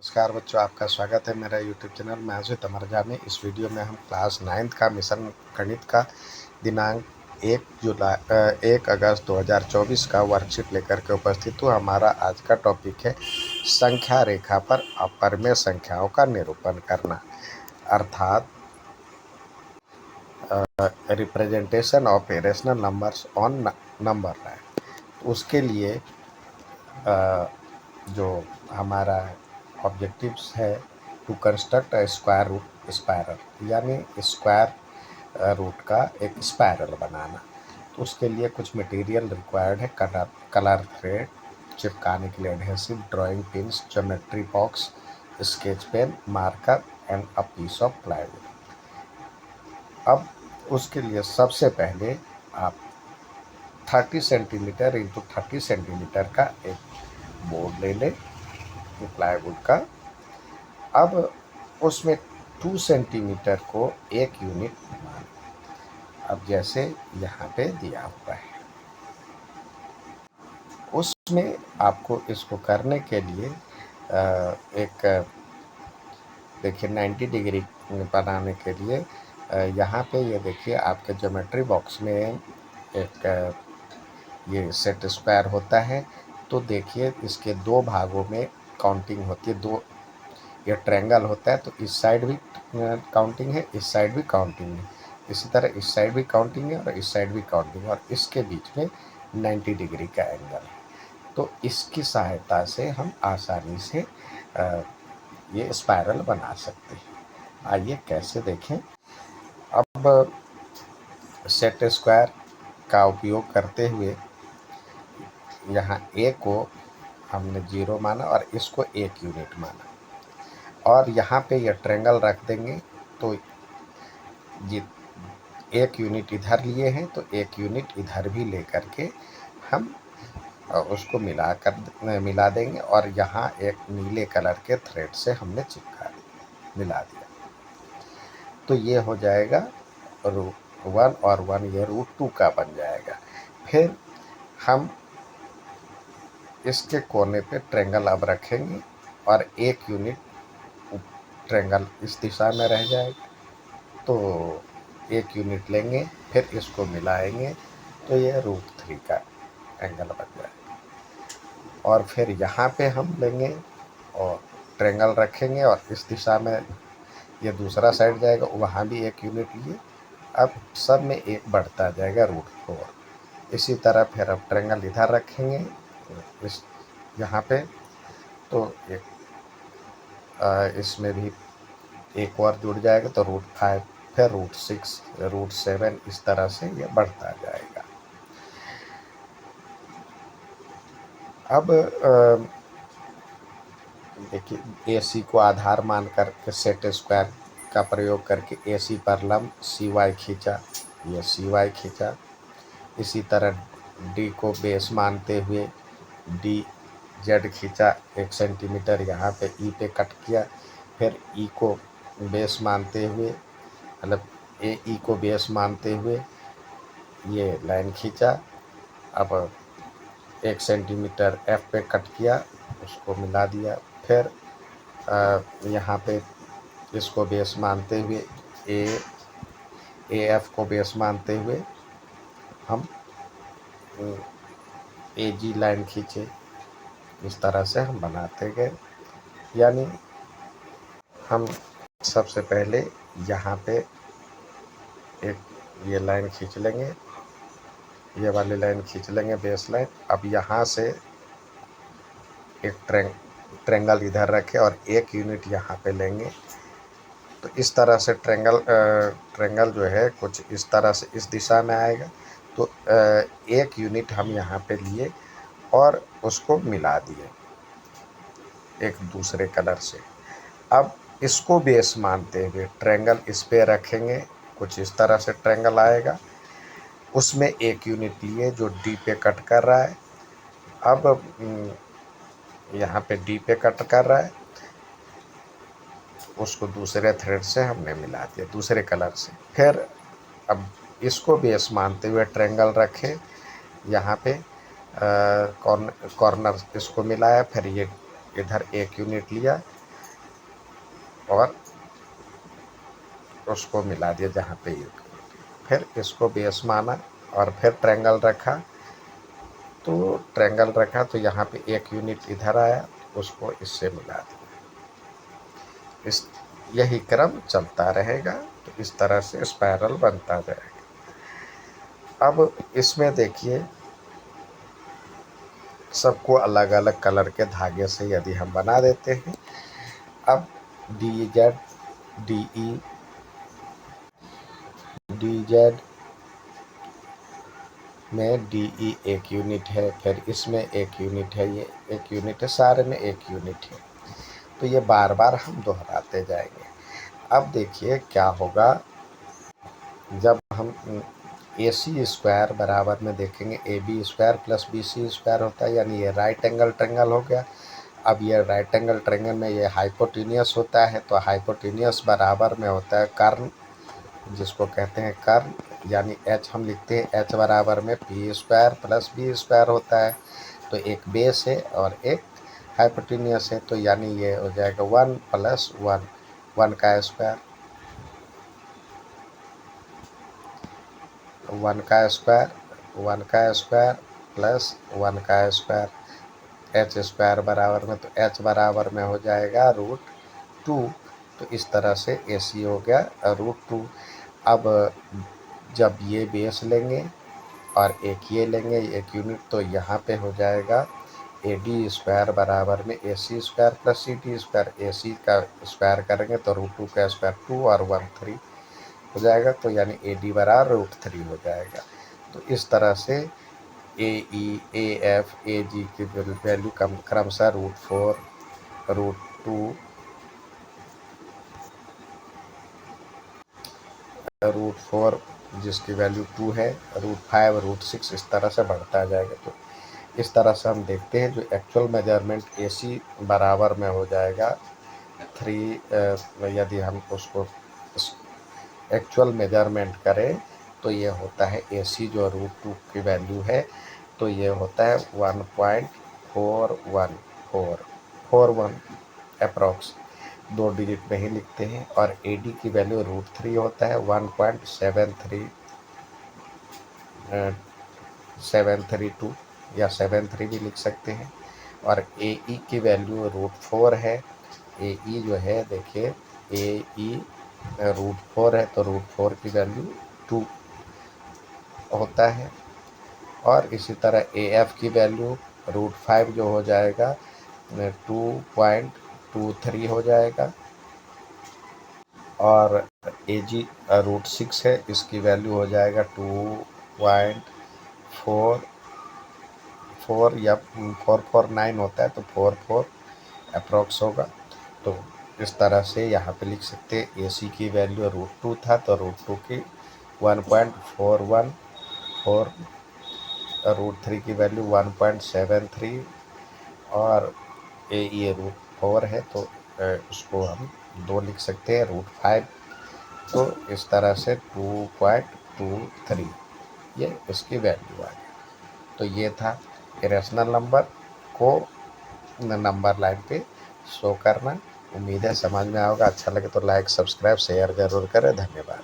नमस्कार बच्चों, आपका स्वागत है मेरा यूट्यूब चैनल महजिद अमरजा में। इस वीडियो में हम क्लास 9th का मिशन गणित का दिनांक 1 अगस्त 2024 का वर्कशीट लेकर के उपस्थित हूँ। हमारा आज का टॉपिक है संख्या रेखा पर अपरिमेय संख्याओं का निरूपण करना, अर्थात representation of irrational numbers on number line. उसके लिए जो हमारा ऑब्जेक्टिव्स है to construct a square root spiral, यानी स्क्वायर रूट का एक स्पायरल बनाना। तो उसके लिए कुछ मटेरियल रिक्वायर्ड है। कलर थ्रेड, चिपकाने के लिए adhesive, drawing pins, geometry box, sketch pen, marker and a piece of plywood. अब उसके लिए सबसे पहले आप 30 सेंटीमीटर इंटू 30 सेंटीमीटर का एक बोर्ड ले लें प्लाईवुड का। अब उसमें 2 सेंटीमीटर को एक यूनिट माने। अब जैसे यहाँ पे दिया हुआ है, उसमें आपको इसको करने के लिए एक देखिए 90 डिग्री बनाने के लिए यहाँ पे ये देखिए आपके ज्योमेट्री बॉक्स में एक ये सेट स्क्वायर होता है। तो देखिए इसके दो भागों में काउंटिंग होती है। दो ये ट्रायंगल होता है, तो इस साइड भी काउंटिंग है, इस साइड भी काउंटिंग है। इसी तरह इस साइड भी काउंटिंग है और इस साइड भी काउंटिंग है, और इसके बीच में 90 डिग्री का एंगल है। तो इसकी सहायता से हम आसानी से ये स्पायरल बना सकते हैं। आइए कैसे देखें। अब सेट स्क्वायर का उपयोग करते हुए यहाँ ए को हमने 0 माना और इसको 1 यूनिट माना, और यहाँ पे ये ट्रायंगल रख देंगे। तो ये 1 यूनिट इधर लिए हैं, तो 1 यूनिट इधर भी लेकर के हम उसको मिला देंगे, और यहाँ एक नीले कलर के थ्रेड से हमने मिला दिया। तो ये हो जाएगा √1 और 1 ये √2 का बन जाएगा। फिर हम इसके कोने पे ट्रायंगल अब रखेंगे और 1 यूनिट ट्रायंगल इस दिशा में रह जाएगा। तो 1 यूनिट लेंगे, फिर इसको मिलाएंगे, तो ये √3 का एंगल बन जाएगा। और फिर यहाँ पे हम लेंगे और ट्रायंगल रखेंगे, और इस दिशा में ये दूसरा साइड जाएगा, वहाँ भी 1 यूनिट लिए। अब सब में 1 बढ़ता जाएगा √4। इसी तरह फिर अब ट्रायंगल इधर रखेंगे इस यहाँ पे, तो इसमें भी 1 और जुड़ जाएगा, तो √5, फिर √6, √7, इस तरह से ये बढ़ता जाएगा। अब देखिए AC को आधार मान करके सेट स्क्वायर का प्रयोग करके AC पर लंब CY खींचा, ये CY खींचा। इसी तरह D को बेस मानते हुए DZ खींचा 1 सेंटीमीटर, यहाँ पे E पे कट किया। फिर E को बेस मानते हुए, मतलब AE को बेस मानते हुए ये लाइन खींचा। अब 1 सेंटीमीटर F पे कट किया, उसको मिला दिया। फिर यहाँ पे इसको बेस मानते हुए AF को बेस मानते हुए हम AG लाइन खींचे। इस तरह से हम बनाते गए। यानी हम सबसे पहले यहाँ पे एक ये लाइन खींच लेंगे, ये वाली लाइन खींच लेंगे बेस लाइन। अब यहाँ से एक ट्रायंगल इधर रखें और 1 यूनिट यहाँ पे लेंगे। तो इस तरह से ट्रायंगल जो है कुछ इस तरह से इस दिशा में आएगा। तो 1 यूनिट हम यहाँ पे लिए और उसको मिला दिए एक दूसरे कलर से। अब इसको बेस मानते हुए ट्रायंगल इस पे रखेंगे, कुछ इस तरह से ट्रायंगल आएगा, उसमें 1 यूनिट लिए जो D पे कट कर रहा है। अब यहाँ पे D पे कट कर रहा है, उसको दूसरे थ्रेड से हमने मिला दिया दूसरे कलर से। फिर अब इसको बेस मानते हुए ट्रायंगल रखें, यहाँ पे कॉर्नर इसको मिलाया, फिर ये इधर 1 यूनिट लिया और उसको मिला दिया जहाँ पे ये, फिर इसको बेस माना और फिर ट्रायंगल रखा। तो ट्रायंगल रखा तो यहाँ पे एक यूनिट इधर आया, उसको इससे मिला दिया। इस यही क्रम चलता रहेगा। तो इस तरह से स्पाइरल बनता जाएगा। अब इसमें देखिए सबको अलग अलग कलर के धागे से यदि हम बना देते हैं। अब D Z D E D Z में डी ई एक यूनिट है, फिर इसमें एक यूनिट है, ये एक यूनिट है, सारे में एक यूनिट है। तो ये बार बार हम दोहराते जाएंगे। अब देखिए क्या होगा जब हम ए सी स्क्वायर बराबर में देखेंगे A B square plus B C square होता है, यानी ये राइट एंगल ट्रायंगल हो गया। अब ये राइट एंगल ट्रायंगल में ये हाइपोटेनियस होता है, तो हाइपोटेनियस बराबर में होता है कर्ण, जिसको कहते हैं कर्ण, यानी एच हम लिखते हैं एच बराबर में P square plus B square होता है। तो एक बेस है और एक हाइपोटेनियस है, तो यानी ये हो जाएगा 1 + 1, 1 का स्क्वायर, 1 का स्क्वायर, 1 का स्क्वायर प्लस 1 का स्क्वायर, एच स्क्वायर बराबर में, तो एच बराबर में हो जाएगा √2। तो इस तरह से ए सी हो गया √2। अब जब ये बेस लेंगे और एक ये लेंगे एक यूनिट, तो यहाँ पे हो जाएगा ए डी स्क्वायर बराबर में A C square plus C D square. A C का स्क्वायर करेंगे तो √2 का स्क्वायर 2 और 1 3 हो जाएगा, तो यानी ए डी बराबर √3 हो जाएगा। तो इस तरह से ए ई ए एफ ए जी की वैल्यू क्रमशः √4 √2 √4 जिसकी वैल्यू 2 है, √5 √6 इस तरह से बढ़ता जाएगा। तो इस तरह से हम देखते हैं जो एक्चुअल मेजरमेंट ए सी बराबर में हो जाएगा 3। यदि हम उसको एक्चुअल मेजरमेंट करें तो ये होता है ए सी जो √2 की वैल्यू है, तो ये होता है 1.4141 अप्रॉक्स, 2 डिजिट में ही लिखते हैं। और ए डी की वैल्यू √3 होता है 1.732 या 73 भी लिख सकते हैं। और ए ई की वैल्यू √4 है। ए ई जो है देखिए ए ई √4 है, तो √4 की वैल्यू 2 होता है। और इसी तरह ए एफ की वैल्यू √5 जो हो जाएगा 2.23 हो जाएगा। और ए जी √6 है, इसकी वैल्यू हो जाएगा 2.44 या 449 होता है, तो 44 अप्रॉक्स होगा। तो इस तरह से यहाँ पे लिख सकते हैं ए सी की वैल्यू √2 था, तो √2 की 1.414, √3 की वैल्यू 1.73 और ए √4 है, तो उसको हम 2 लिख सकते हैं √5। तो इस तरह से 2.23 ये इसकी वैल्यू आ गई। तो ये था इरेशनल नंबर को नंबर लाइन पे शो करना। उम्मीद है समझ में आओगा। अच्छा लगे तो लाइक सब्सक्राइब शेयर ज़रूर करें। धन्यवाद।